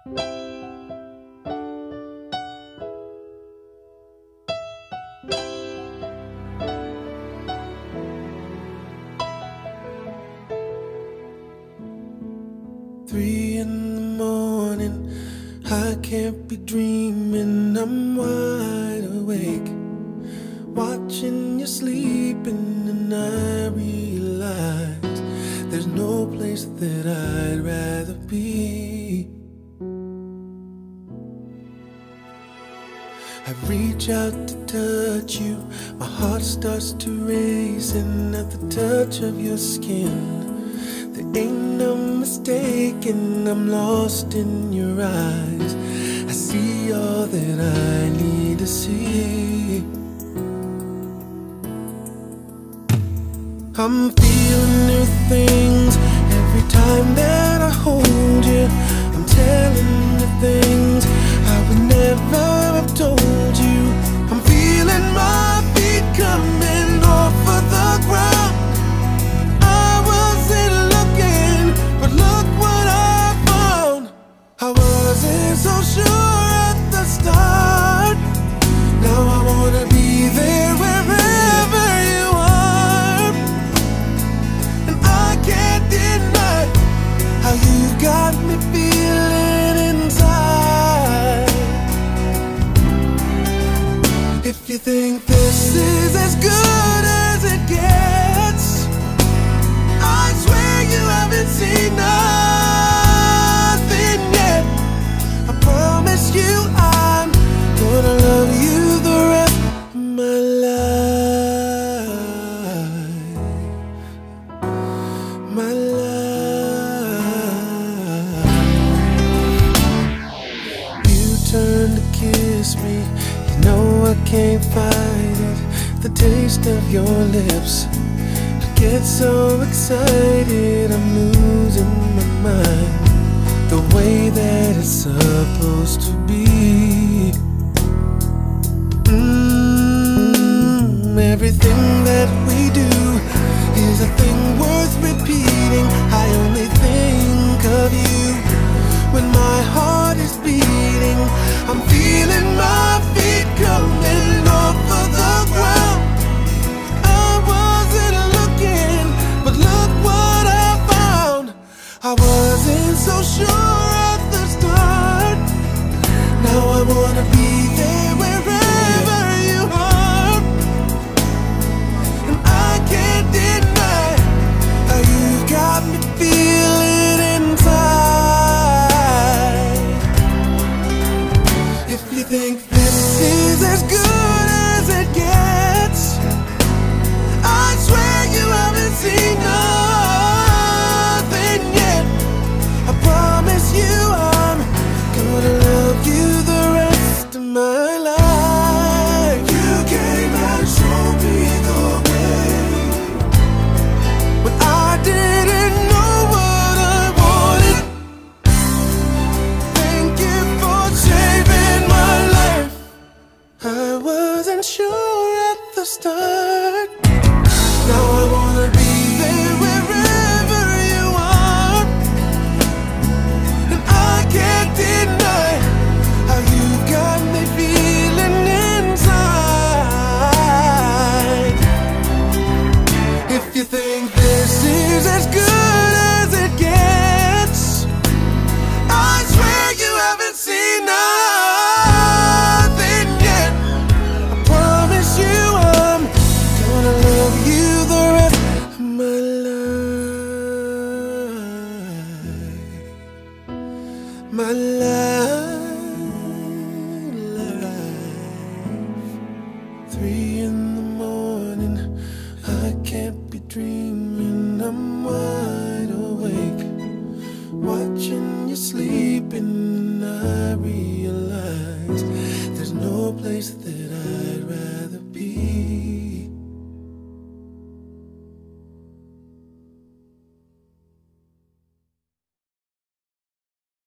3 in the morning, I can't be dreaming, I'm wide awake, watching you sleeping, and I realize there's no place that I'd rather be. I reach out to touch you, my heart starts to race, and at the touch of your skin, there ain't no mistaking, I'm lost in your eyes. I see all that I need to see. I'm feeling new things every time that I hold you. I'm telling you things I would never have told you. I'm feeling my feet coming off of the ground. I wasn't looking, but look what I found. I wasn't so sure at the start. Now I wanna be there wherever you are. And I can't deny how you got me feeling inside. If you think this is as good as it gets, I swear you haven't seen nothing yet. I promise you I'm gonna love you the rest of my life. My life. You turn to kiss me, you know I can't fight it. The taste of your lips, I get so excited, I'm losing my mind. The way that it's supposed to be. Everything that we do is a thing worth repeating. I only think of you when my heart is beating. I'm feeling my feet coming off of the ground. I wasn't looking, but look what I found. I wasn't so sure at the start. Now I wanna be there wherever you are. And I can't deny how you got me feeling inside. If you think this is as good as it gets, I swear you haven't seen nothing yet. I promise you I'm gonna love you the rest of my life. You came and showed me the way when I didn't know what I wanted. Thank you for saving my life. I wasn't sure at the start. Now I wanna be there wherever you are. And I can't deny how you got me feeling inside. If you think this is as good as it gets, I swear you haven't seen nothing yet. I promise you I'm gonna love you the rest of my life. My life. 3 in the morning, I can't be dreaming, I'm wide awake, watching you sleeping, and I realize there's no place that